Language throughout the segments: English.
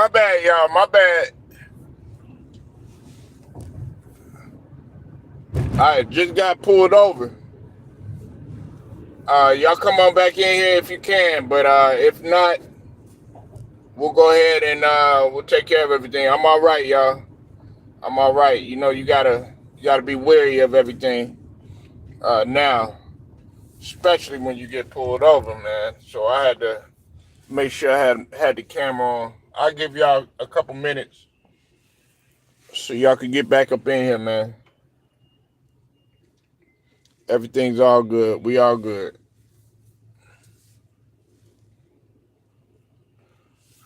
My bad, y'all. My bad. I just got pulled over. Y'all come on back in here if you can, but if not, we'll go ahead and we'll take care of everything. I'm all right, y'all. I'm all right. You know, you gotta be wary of everything now, especially when you get pulled over, man. So I had to make sure I had the camera on. I'll give y'all a couple minutes so y'all can get back up in here, man. Everything's all good. We all good.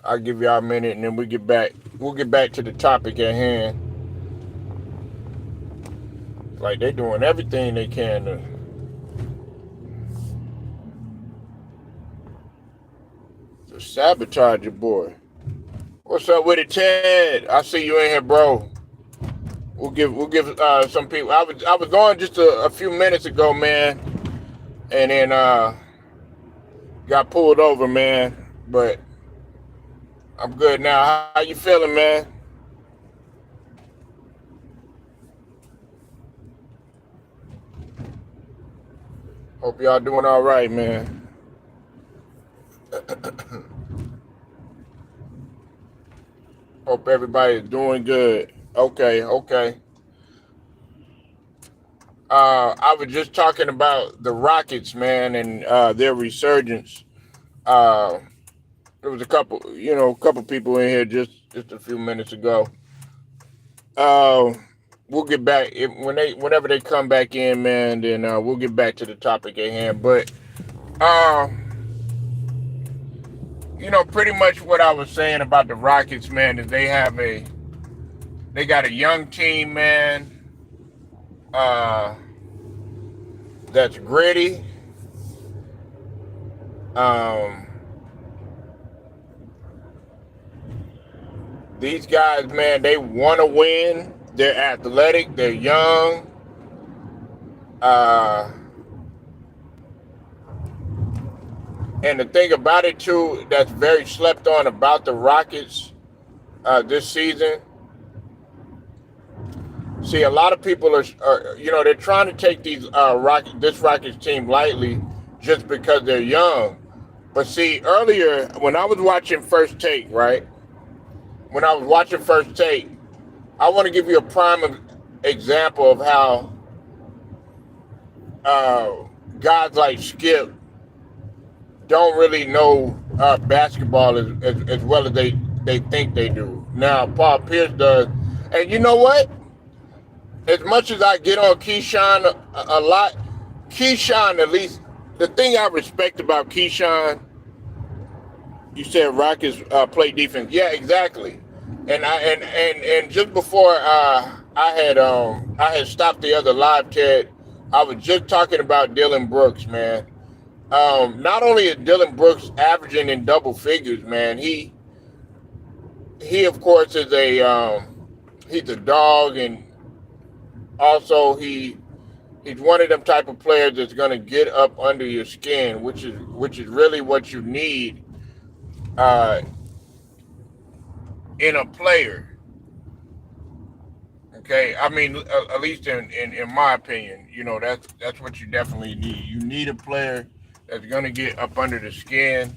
I'll give y'all a minute and then we get back. We'll get back to the topic at hand. Like they doing everything they can to sabotage your boy. What's up with it, Ted? I see you in here, bro. We'll give some people. I was going just a few minutes ago, man, and then got pulled over, man. But I'm good now. How you feeling, man? Hope y'all doing all right, man. Hope everybody's doing good. Okay, okay. I was just talking about the Rockets, man, and their resurgence. Uh, there was a couple people in here just a few minutes ago. Uh, we'll get back whenever they come back in, man. Then we'll get back to the topic at hand. But uh, pretty much what I was saying about the Rockets, man, is they got a young team, man. Uh, that's gritty. Um, these guys, man, they want to win. They're athletic. They're young. Uh, and the thing about it too, that's very slept on about the Rockets this season. See, a lot of people are they're trying to take this Rockets team lightly just because they're young. But see, earlier when I was watching First Take, right? When I was watching First Take, I want to give you a prime example of how guys like Skip don't really know basketball as well as they think they do. Now, Paul Pierce does. And you know what? As much as I get on Keyshawn a lot, Keyshawn, at least, the thing I respect about Keyshawn, you said Rockets play defense. Yeah, exactly. And just before I had stopped the other live, Ted, I was just talking about Dylan Brooks, man. Not only is Dylan Brooks averaging in double figures, man, he of course is he's a dog, and also he's one of them type of players that's gonna get up under your skin, which is really what you need in a player. Okay, I mean, at least in my opinion, that's what you definitely need. You need a player that's gonna get up under the skin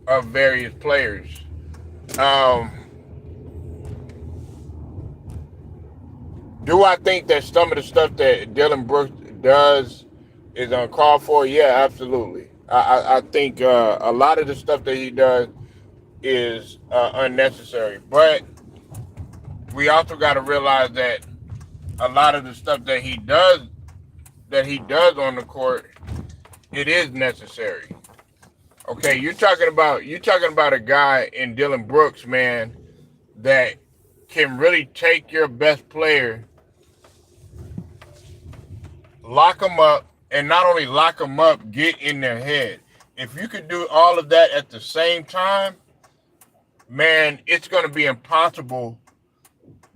of various players. Um, do I think that some of the stuff that Dylan Brooks does is uncalled for? Yeah, absolutely. I think a lot of the stuff that he does is unnecessary. But we also got to realize that a lot of the stuff that he does on the court, it is necessary. Okay, you're talking about a guy in Dylan Brooks, man, that can really take your best player, lock them up, and not only lock them up, get in their head. If you could do all of that at the same time, man, it's going to be impossible,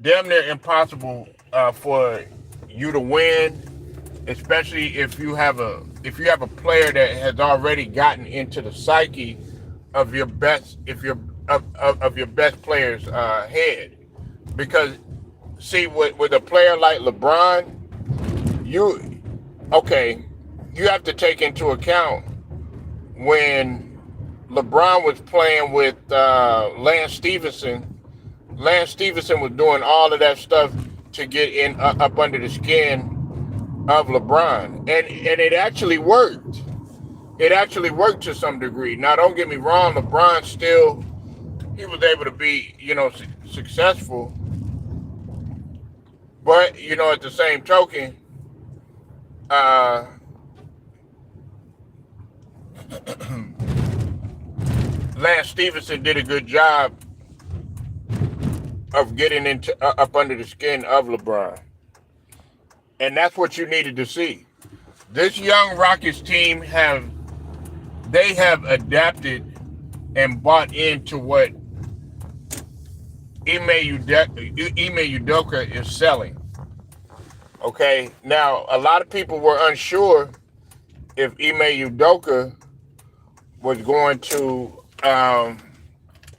damn near impossible for you to win, especially if you have a player that has already gotten into the psyche of your best, of your best players' head. Because see, with a player like LeBron, you okay, you have to take into account when LeBron was playing with Lance Stevenson. Lance Stevenson was doing all of that stuff to get in up under the skin of LeBron, and it actually worked. It actually worked to some degree. Now, don't get me wrong, LeBron still he was able to be successful, but at the same token, uh, Lance Stevenson did a good job of getting into up under the skin of LeBron, and that's what you needed to see. This young Rockets team have adapted and bought into what Ime Udoka is selling. Okay, now a lot of people were unsure if Ime Udoka was going to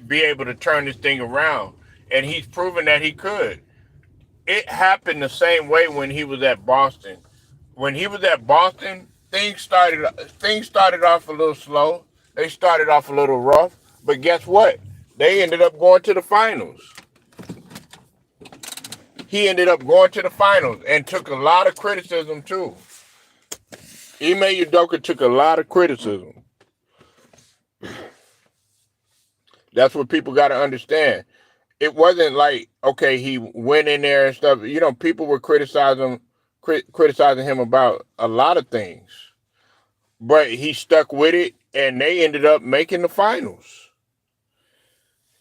be able to turn this thing around, and he's proven that he could. It happened the same way when he was at Boston. When he was at Boston, things started off a little slow. They started off a little rough, but guess what? They ended up going to the finals. He ended up going to the finals and took a lot of criticism too. Ime Udoka took a lot of criticism. That's what people got to understand. It wasn't like, okay, he went in there and stuff. People were criticizing him about a lot of things, but he stuck with it, and they ended up making the finals.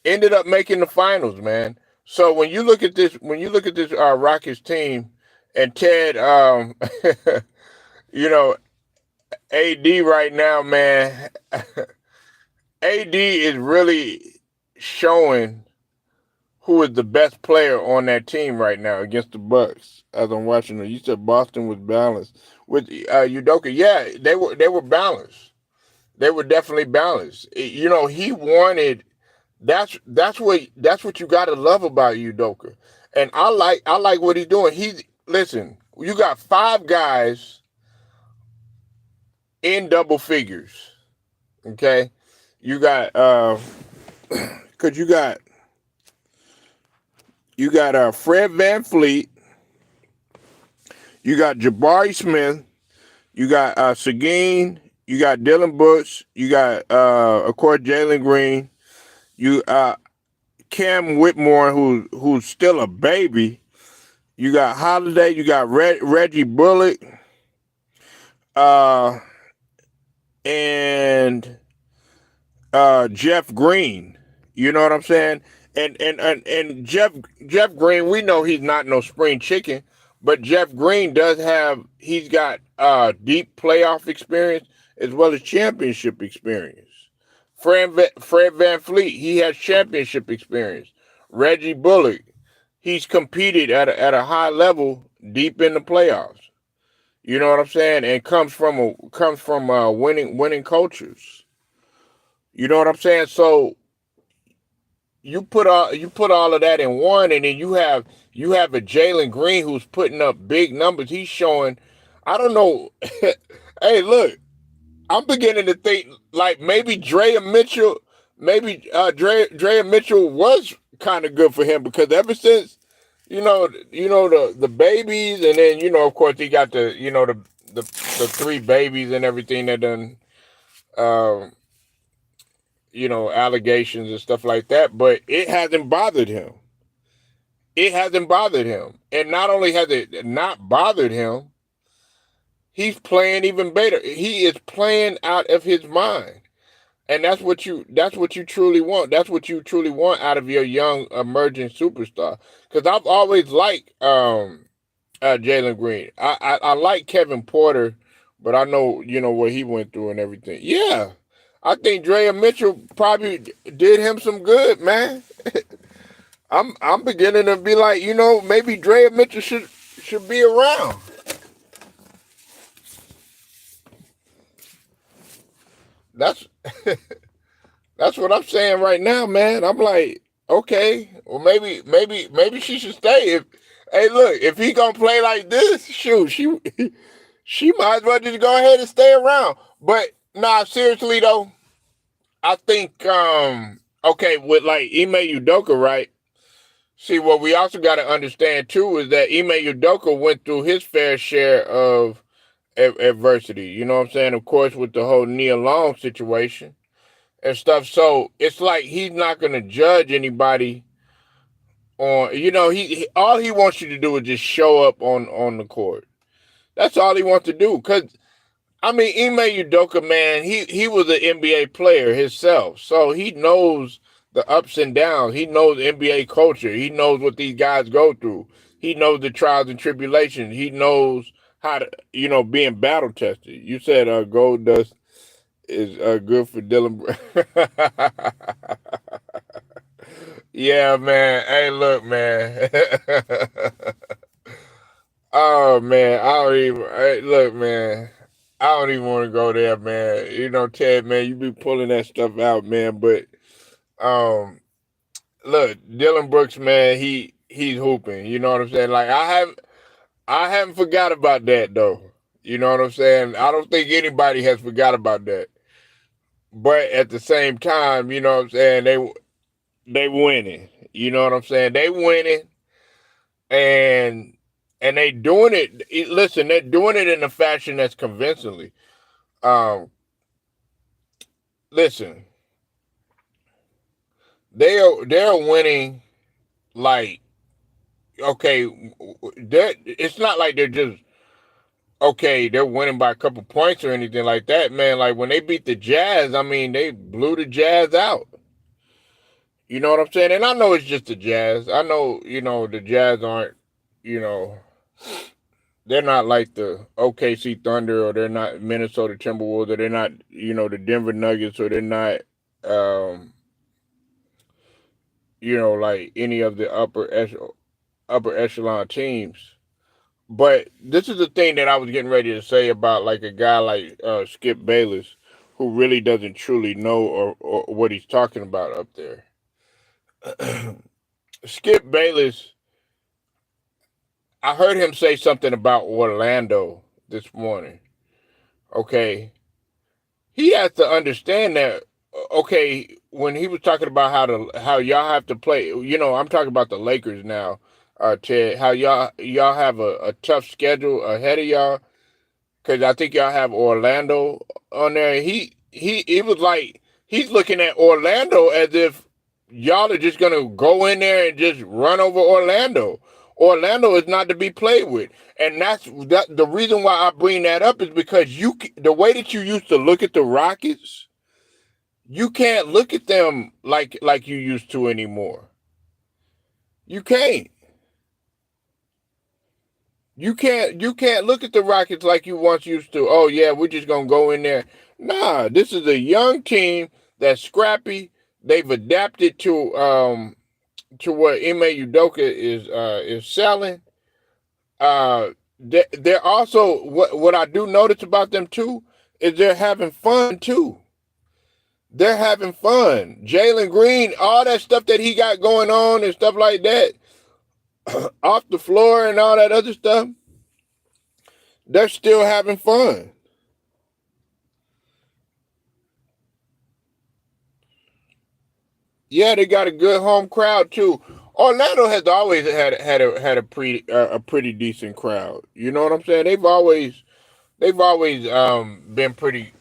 Man. So when you look at this, Rockets team, and Ted, AD right now, man, AD is really showing who is the best player on that team right now against the Bucks. As I'm watching it, you said Boston was balanced with Udoka. Yeah, they were balanced. They were definitely balanced. He wanted. That's what you got to love about Udoka, and I like what he's doing. Listen. You got 5 guys in double figures. Okay, you got because you got Fred VanVleet, you got Jabari Smith, you got Seguin, you got Dylan Brooks, you got of course Jalen Green, you Cam Whitmore who's still a baby, you got Holiday, you got Reggie Bullock, and Jeff Green. You know what I'm saying? And Jeff Green, we know he's not no spring chicken, but Jeff Green he's got deep playoff experience as well as championship experience. Fred VanVleet, he has championship experience. Reggie Bullock, he's competed at a high level deep in the playoffs. You know what I'm saying? And comes from winning cultures. You know what I'm saying? So you put all of that in one, and then you have a Jalen Green who's putting up big numbers. He's showing, I don't know. Hey, look, I'm beginning to think like maybe Drea Mitchell was kind of good for him, because ever since the babies, and then of course he got the 3 babies and everything that done allegations and stuff like that, but it hasn't bothered him. And not only has it not bothered him, he's playing even better. He is playing out of his mind. And that's what you truly want. That's what you truly want out of your young emerging superstar. Because I've always liked Jalen Green. I like Kevin Porter, but I know what he went through and everything. Yeah, I think Drea Mitchell probably did him some good, man. I'm beginning to be like, maybe Drea Mitchell should be around. That's That's what I'm saying right now, man. I'm like, okay, well maybe she should stay. If hey, look, if he gonna play like this, shoot, she might as well just go ahead and stay around. But nah, seriously though, I think okay, with like Ime Udoka, right? See, what we also got to understand too is that Ime Udoka went through his fair share of adversity. You know what I'm saying? Of course, with the whole Nia Long situation and stuff. So it's like he's not going to judge anybody on. He all he wants you to do is just show up on the court. That's all he wants to do. Cause I mean, Ime Udoka, man, he was an NBA player himself, so he knows the ups and downs. He knows NBA culture. He knows what these guys go through. He knows the trials and tribulations. He knows how to, being battle tested. You said gold dust is good for Dylan. Yeah, man. Hey, look, man. Oh man, I don't even hey, look, man. I don't even want to go there, man. Ted, man, you be pulling that stuff out, man. But um, look, Dylan Brooks, man, he's hooping. You know what I'm saying? Like I haven't forgot about that though. You know what I'm saying? I don't think anybody has forgot about that. But at the same time, you know what I'm saying? They winning. You know what I'm saying? They winning, and they doing it. Listen, they're doing it in a fashion that's convincingly. Um, Listen, they're winning like okay. It's not like they're just okay. They're winning by a couple points or anything like that, man. Like when they beat the Jazz, I mean they blew the Jazz out. You know what I'm saying? And I know it's just the Jazz. I know the Jazz aren't you know they're not like the OKC Thunder, or they're not Minnesota Timberwolves, or they're not the Denver Nuggets, or they're not um, like any of the upper echelon teams. But this is the thing that I was getting ready to say about like a guy like Skip Bayless, who really doesn't truly know or what he's talking about up there. Skip Bayless, I heard him say something about Orlando this morning. Okay, he has to understand that. Okay, when he was talking about how y'all have to play, I'm talking about the Lakers now, Ted. How y'all have a tough schedule ahead of y'all, because I think y'all have Orlando on there. He was like he's looking at Orlando as if y'all are just gonna go in there and just run over Orlando. Orlando is not to be played with, and that the reason why I bring that up is because the way that you used to look at the Rockets, you can't look at them like you used to anymore. You can't. You can't look at the Rockets like you once used to. Oh yeah, we're just gonna go in there. Nah, this is a young team that's scrappy. They've adapted to what Ime Udoka is selling. They're also what I do notice about them too is they're having fun too. They're having fun. Jalen Green, all that stuff that he got going on and stuff like that, off the floor and all that other stuff, they're still having fun. Yeah, they got a good home crowd too. Orlando has always had a pretty decent crowd. You know what I'm saying? They've always been pretty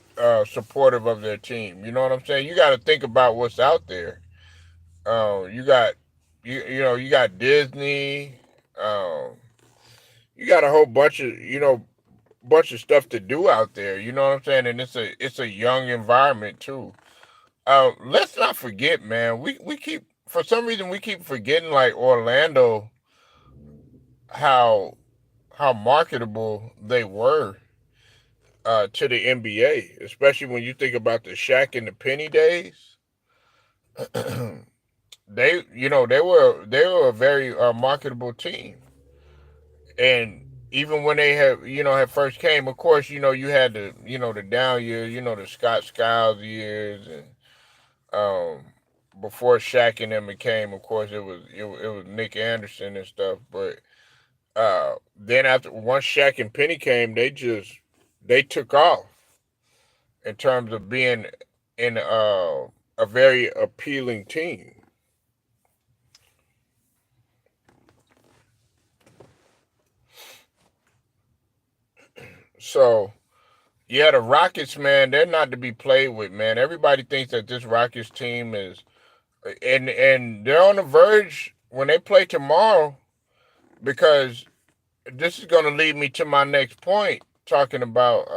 supportive of their team. You know what I'm saying? You got to think about what's out there. You got you got Disney. Um, you got a whole bunch of stuff to do out there. You know what I'm saying? And it's a young environment too. Let's not forget, man. We keep for some reason we keep forgetting like Orlando, how marketable they were to the NBA, especially when you think about the Shaq and the Penny days. They were a very marketable team, and even when they had first came, of course, you had the down years, the Scott Skiles years, and Um, Before Shaq and them became, of course, it was Nick Anderson and stuff. But then after once Shaq and Penny came, they took off in terms of being in a very appealing team. So yeah, the Rockets, man, they're not to be played with, man. Everybody thinks that this Rockets team is, and they're on the verge when they play tomorrow, because this is going to lead me to my next point, talking about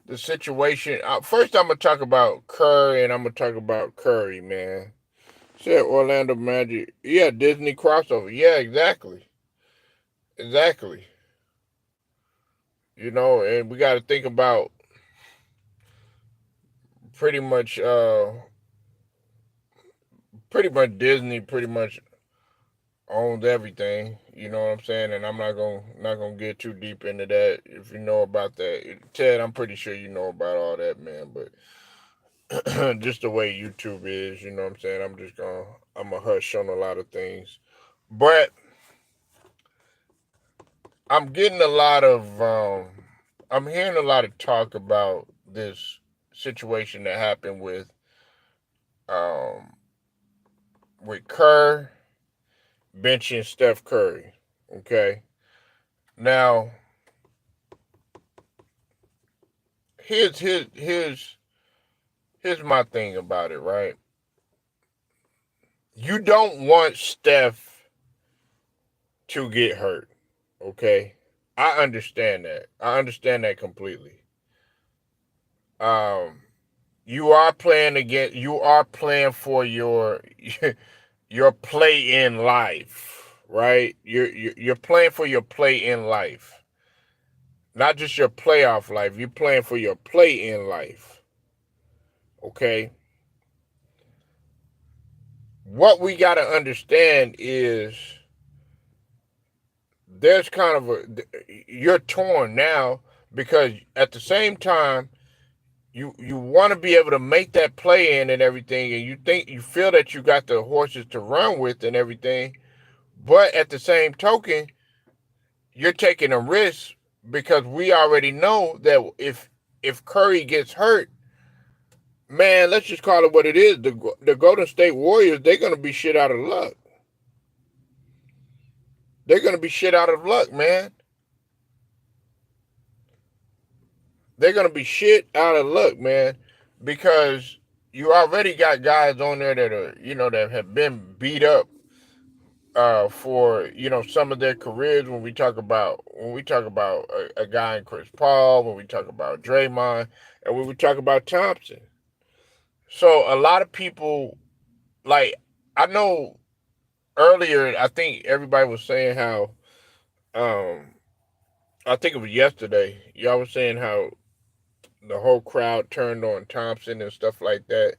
the situation. First, I'm gonna talk about Curry, and I'm gonna talk about Curry, man. Said Orlando Magic, yeah, Disney crossover, yeah, exactly, exactly. And we got to think about pretty much, pretty much Disney, pretty much owns everything. You know what I'm saying? And I'm not gonna get too deep into that. If you know about that, Ted, I'm pretty sure you know about all that, man. But just the way YouTube is, you know what I'm saying? I'm a hush on a lot of things. But I'm getting a lot of I'm hearing a lot of talk about this situation that happened um with Kerr benching Steph Curry. Okay. Now, here's here's my thing about it, right? You don't want Steph to get hurt, okay? I understand that. I understand that completely. Um, you are playing for your play in life, right? You're playing for your play in life, not just your playoff life. You're playing for your play in life, okay? What we got to understand is there's kind of you're torn now, because at the same time you want to be able to make that play in and everything, and you feel that you got the horses to run with and everything, but at the same token you're taking a risk, because we already know that if Curry gets hurt, man, let's just call it what it is. The Golden State Warriors, they're gonna be shit out of luck. They're gonna be shit out of luck, man. They're gonna be shit out of luck, man, because you already got guys on there that are, that have been beat up for, some of their careers. When we talk about a guy in Chris Paul, when we talk about Draymond, and when we talk about Thompson. So a lot of people, like, I know earlier, I think everybody was saying how, um I think it was yesterday, y'all was saying how the whole crowd turned on Thompson and stuff like that.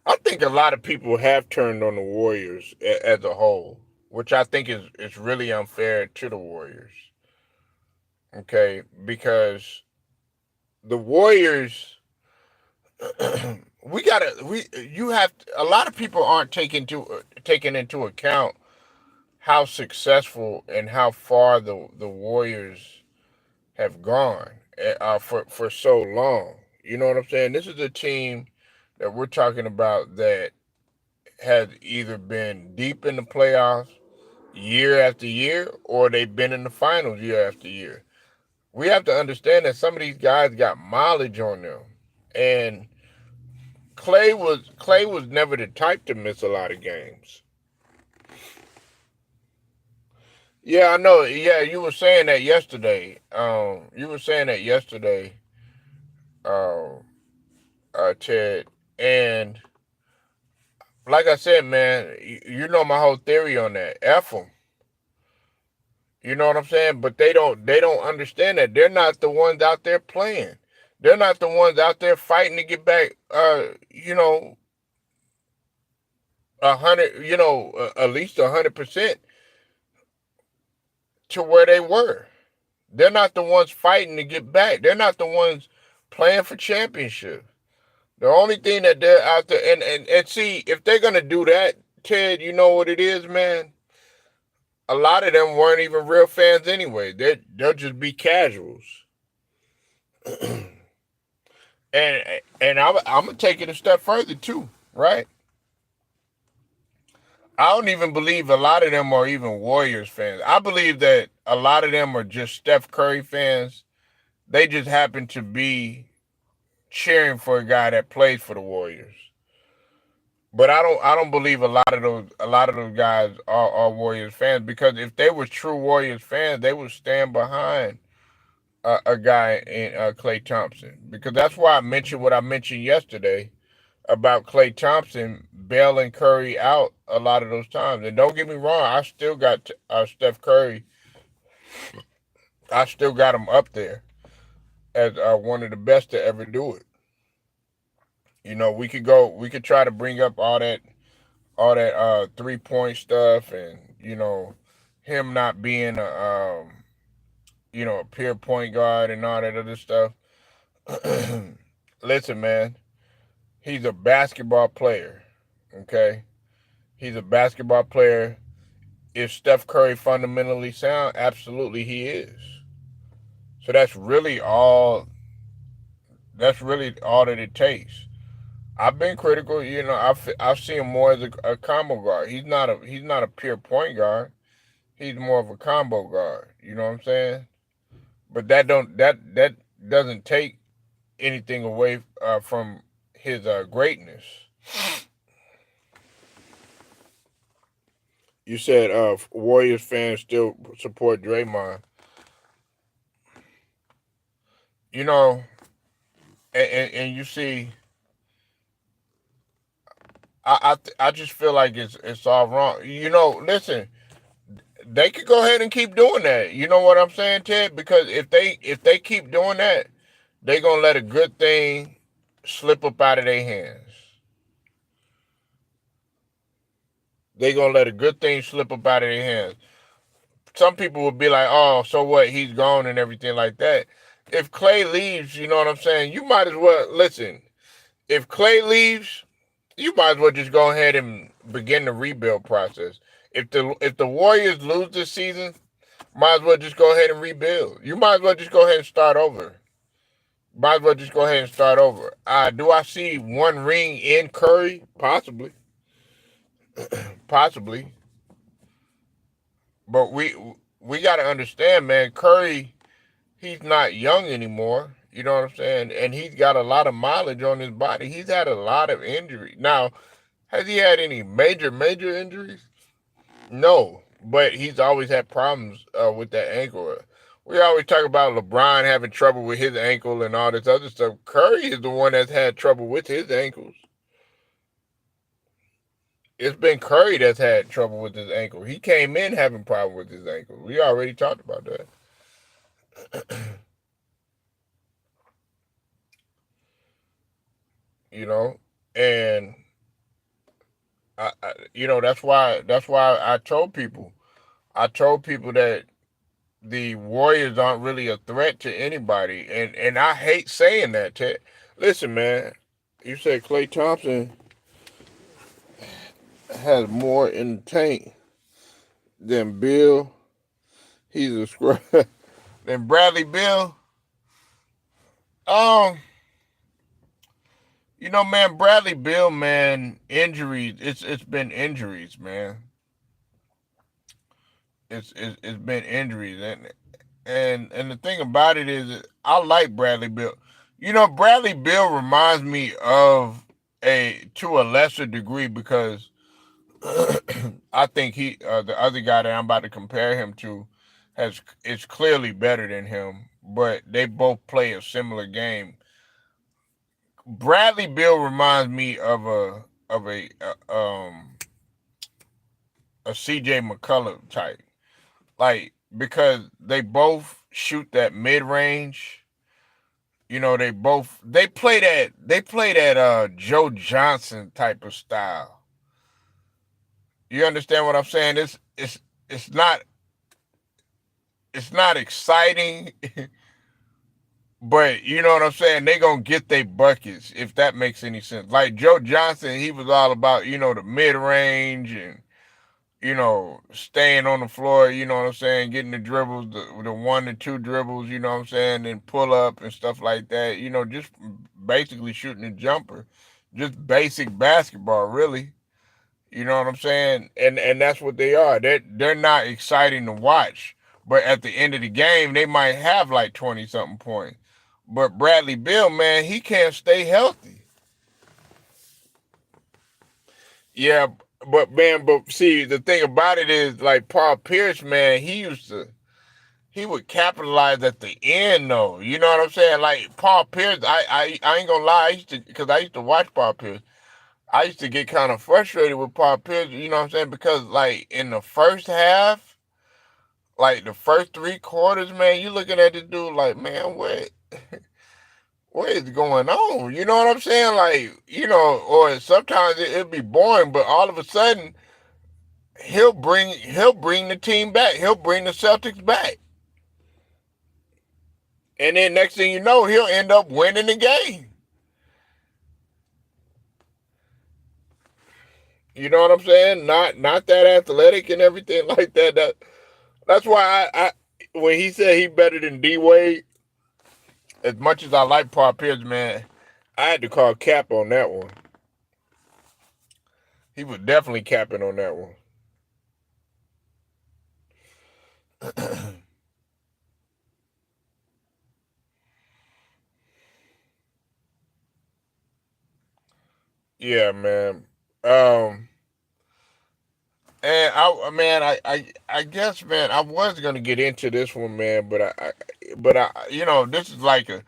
I think a lot of people have turned on the Warriors as a whole, which I think is really unfair to the Warriors. Okay, because the Warriors, we gotta we you have a lot of people aren't taking into account how successful and how far the Warriors have gone for so long. You know what I'm saying? This is a team that we're talking about that has either been deep in the playoffs year after year, or they've been in the finals year after year. We have to understand that some of these guys got mileage on them, and Clay was never the type to miss a lot of games. Yeah, I know. Yeah, you were saying that yesterday. You were saying that yesterday, um, Ted. And like I said, man, you know my whole theory on that. F them. You know what I'm saying? But they don't understand that they're not the ones out there playing. They're not the ones out there fighting to get back. 100. At least 100% to where they were. They're not the ones fighting to get back. They're not the ones playing for championship. The only thing that they're out there and see if they're gonna do that, Ted, you know what it is, man. A lot of them weren't even real fans anyway. They'll just be casuals. And I'm gonna take it a step further too, right? I don't even believe a lot of them are even Warriors fans. I believe that a lot of them are just Steph Curry fans. They just happen to be cheering for a guy that plays for the Warriors. But I don't believe a lot of those guys are Warriors fans, because if they were true Warriors fans, they would stand behind a guy in Klay Thompson. Because that's why I mentioned what I mentioned yesterday about Klay Thompson bailing Curry out a lot of those times. And don't get me wrong, I still got Steph Curry. I still got him up there as one of the best to ever do it. We could try to bring up all that 3 point stuff, and him not being a pure point guard and all that other stuff. Listen, man, he's a basketball player. Okay, he's a basketball player. Is Steph Curry fundamentally sound? Absolutely, he is. So that's really all. That's really all that it takes. I've been critical. I've seen him more as a combo guard. He's not a pure point guard. He's more of a combo guard. You know what I'm saying? But that doesn't take anything away from his greatness. You said Warriors fans still support Draymond. You know, and you see, I just feel like it's all wrong. Listen, they could go ahead and keep doing that. You know what I'm saying, Ted? Because if they keep doing that, they gonna let a good thing slip up out of their hands. They gonna let a good thing slip up out of their hands. Some people would be like, "Oh, so what? He's gone and everything like that." If Clay leaves, you know what I'm saying. You might as well listen. If Clay leaves, you might as well just go ahead and begin the rebuild process. If the Warriors lose this season, might as well just go ahead and rebuild. You might as well just go ahead and start over. Might as well just go ahead and start over. Do I see one ring in Curry? Possibly, possibly. But we got to understand, man. Curry, he's not young anymore. You know what I'm saying? And he's got a lot of mileage on his body. He's had a lot of injuries. Now, has he had any major injuries? No, but he's always had problems with that ankle. We always talk about LeBron having trouble with his ankle and all this other stuff. Curry is the one that's had trouble with his ankles. It's been Curry that's had trouble with his ankle. He came in having problem with his ankle. We already talked about that. you know, and that's why I told people that the Warriors aren't really a threat to anybody, and I hate saying that. Ted. Listen, man, you said Klay Thompson has more in the tank than Bill. He's a scrub. Than Bradley Bill. Um, man, Bradley Bill, man, injuries. It's been injuries, man. It's been injuries, and the thing about it is, I like Bradley Bill. Bradley Bill reminds me of a to a lesser degree, because I think the other guy that I'm about to compare him to is clearly better than him, but they both play a similar game. Bradley Bill reminds me of a CJ McCullough type, like, because they both shoot that mid range. They play that Joe Johnson type of style. You understand what I'm saying? It's not exciting. But you know what I'm saying? They gonna get their buckets if that makes any sense. Like Joe Johnson, he was all about the mid range and staying on the floor. You know what I'm saying? Getting the dribbles, the 1 to 2 dribbles. You know what I'm saying? And pull up and stuff like that. Just basically shooting a jumper, just basic basketball, really. You know what I'm saying? And that's what they are. They're not exciting to watch, but at the end of the game, they might have like 20 something points. But Bradley Bill, man, he can't stay healthy. Yeah, but man, but see, the thing about it is, like Paul Pierce, man, he would capitalize at the end, though. You know what I'm saying? Like Paul Pierce, I ain't gonna lie, because I used to watch Paul Pierce. I used to get kind of frustrated with Paul Pierce, you know what I'm saying? Because like in the first half, like the first 3 quarters, man, you looking at this dude like, man, what is going on? You know what I'm saying? Like, or sometimes it'd be boring, but all of a sudden he'll bring the team back. He'll bring the Celtics back. And then next thing you know, he'll end up winning the game. You know what I'm saying? Not that athletic and everything like that. That's why I when he said he better than D Wade, as much as I like Paul Pierce, man, I had to call cap on that one. He was definitely capping on that one. Yeah, man. Um, and I guess, man, I was gonna get into this one, man, but this is like a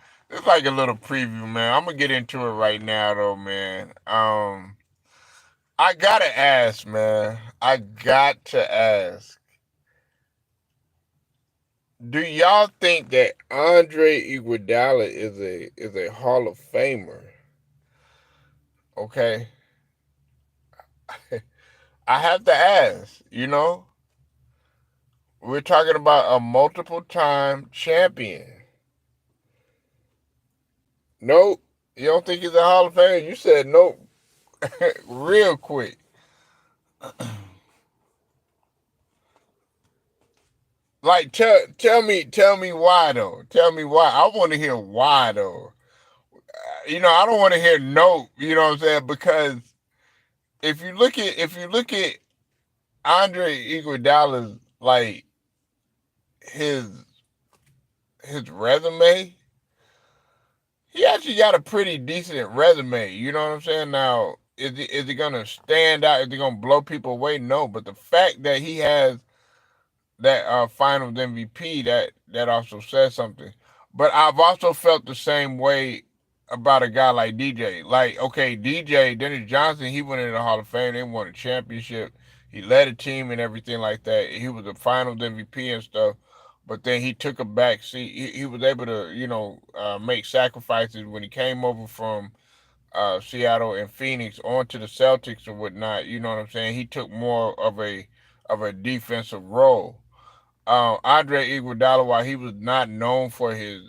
little preview, man. I'm gonna get into it right now, though, man. I gotta ask, man. I got to ask. Do y'all think that Andre Iguodala is a Hall of Famer? Okay, I have to ask. We're talking about a multiple time champion. Nope. You don't think he's a Hall of Famer? You said nope real quick. Like tell me why though. Tell me why. I want to hear why though. I don't want to hear no. You know what I'm saying? Because if you look at Andre Iguodala's like his his resume, he actually got a pretty decent resume. You know what I'm saying? Now, is he gonna stand out? Is he gonna blow people away? No, but the fact that he has that Finals MVP, that also says something. But I've also felt the same way about a guy like DJ. Like, okay, DJ Dennis Johnson, he went into the Hall of Fame. They won a championship. He led a team and everything like that. He was a Finals MVP and stuff. But then he took a back seat. He was able to, make sacrifices when he came over from Seattle and Phoenix onto the Celtics and whatnot. You know what I'm saying? He took more of a defensive role. Andre Iguodala, while he was not known for his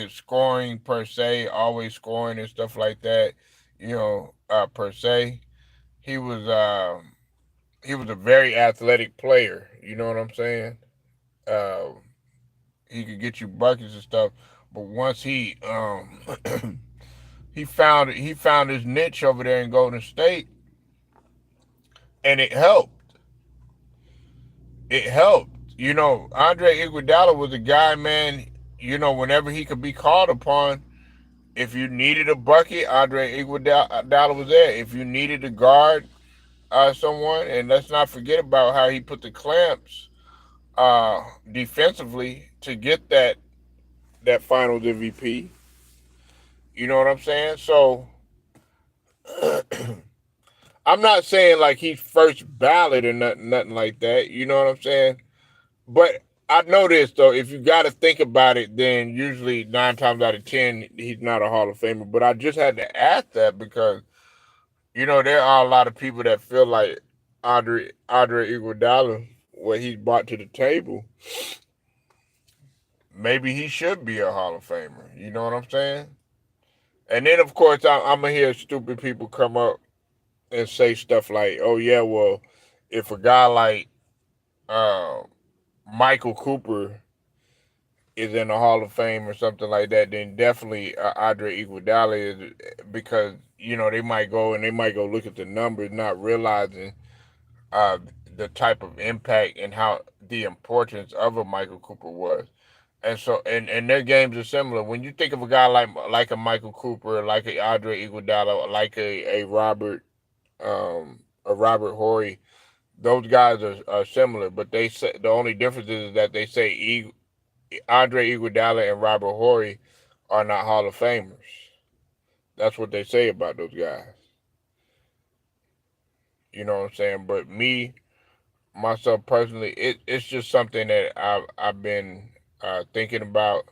scoring per se, always scoring and stuff like that, per se, he was he was a very athletic player. You know what I'm saying? Uh, he could get you buckets and stuff, but once he found his niche over there in Golden State, and it helped. It helped. Andre Iguodala was a guy, man. Whenever he could be called upon, if you needed a bucket, Andre Iguodala was there. If you needed to guard someone, and let's not forget about how he put the clamps defensively to get that Finals MVP. You know what I'm saying? So I'm not saying like he's first ballot or nothing like that. You know what I'm saying? But I know this though. If you got to think about it, then usually 9 times out of 10 he's not a Hall of Famer. But I just had to ask that because there are a lot of people that feel like Andre Iguodala, what he's brought to the table, maybe he should be a Hall of Famer. You know what I'm saying? And then, of course, I'm gonna hear stupid people come up and say stuff like, "Oh yeah, well, if a guy like uh, Michael Cooper is in the Hall of Fame or something like that, then definitely Andre Iguodala is, because they might go and they might go look at the numbers, not realizing uh, the type of impact and how the importance of a Michael Cooper was. And so, and their games are similar. When you think of a guy like a Michael Cooper, like a Andre Iguodala, like a Robert Horry, those guys are similar. But they say the only difference is that they say Andre Iguodala and Robert Horry are not Hall of Famers. That's what they say about those guys. You know what I'm saying? But me, myself personally, it's just something that I've been thinking about,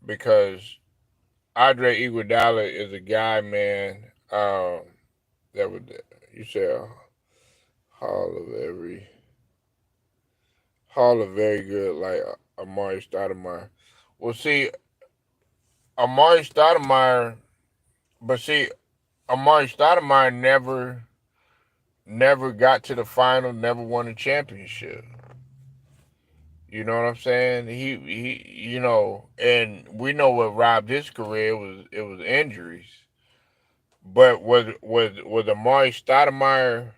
because Andre Iguodala is a guy, man. That would, you say a Hall of every Hall of very good, like Amari Stoudemire. Well, see, Amari Stoudemire, but see, Amari Stoudemire never got to the final, never won a championship. You know what I'm saying? And we know what robbed his career was, it was injuries. But was Amari Stoudemire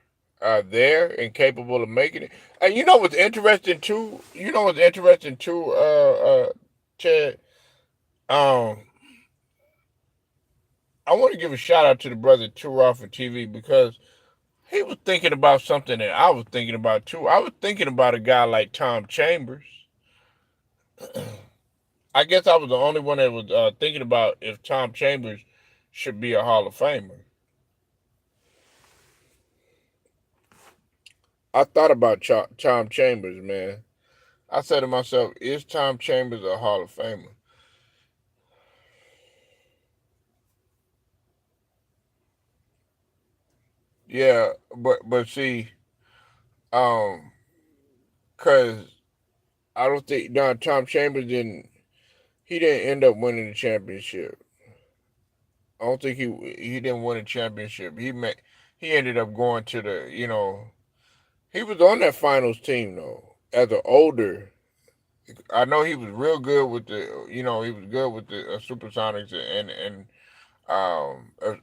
there and capable of making it? And you know what's interesting too? Chad. Um, I want to give a shout out to the brother Too Raw for TV, because he was thinking about something that I was thinking about too. I was thinking about a guy like Tom Chambers. I guess I was the only one that was thinking about if Tom Chambers should be a Hall of Famer. I thought about Tom Chambers, man. I said to myself, is Tom Chambers a Hall of Famer? Yeah, but see, um, cause I don't think Tom Chambers didn't. He didn't end up winning the championship. I don't think he didn't win a championship. He ended up going to the he was on that finals team though. As an older, I know he was real good with he was good with the Supersonics, and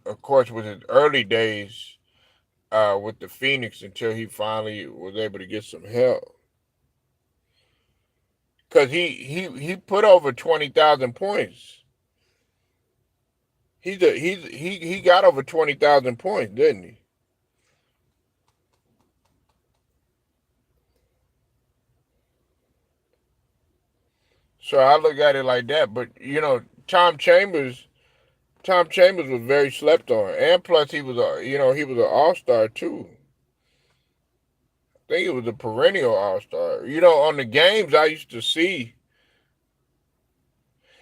of course with his early days with the Phoenix, until he finally was able to get some help. Cause he put over 20,000 points. He got over 20,000 points, didn't he? So I look at it like that. But Tom Chambers was very slept on, and plus he was an All Star too. I think he was a perennial All Star. On the games I used to see,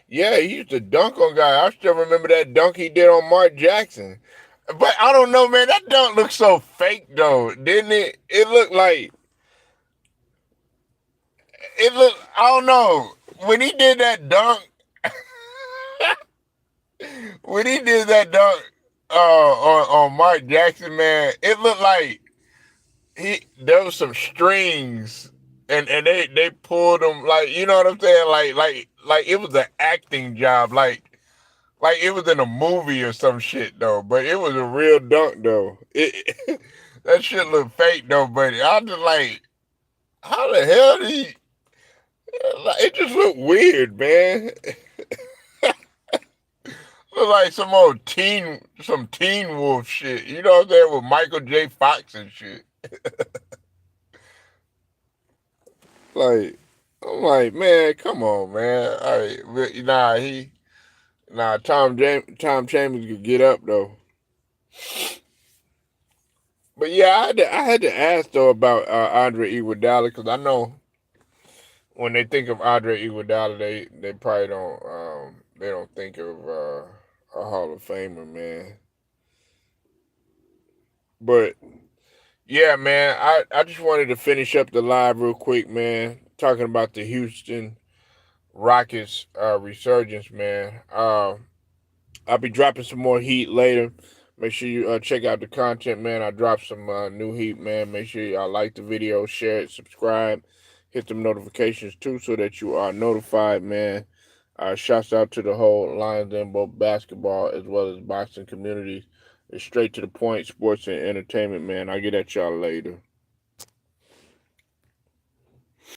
yeah, he used to dunk on guys. I still remember that dunk he did on Mark Jackson. But I don't know, man. That dunk looked so fake, though, didn't it? It looked like it looked. I don't know, when he did that dunk. When he did that dunk on Mark Jackson, man, it looked like there was some strings, and they pulled him, like, you know what I'm saying, like it was an acting job, like it was in a movie or some shit though, but it was a real dunk though. That shit looked fake though, but I was just like, how the hell did he? Like, it just looked weird, man. Look like some Teen Wolf shit. You know what I'm saying, with Michael J. Fox and shit. Like, I'm like, man, come on, man. All right, Tom Chambers could get up though. But yeah, I had to ask though about Andre Iguodala, because I know when they think of Andre Iguodala, they probably don't think of a Hall of Famer, man. But yeah, man, I just wanted to finish up the live real quick, man. Talking about the Houston Rockets resurgence, man. I'll be dropping some more heat later. Make sure you check out the content, man. I dropped some new heat, man. Make sure y'all like the video, share it, subscribe, hit them notifications too, so that you are notified, man. Shouts out to the whole Lions Den both basketball as well as boxing communities. It's straight to the point, sports and entertainment, man. I'll get at y'all later.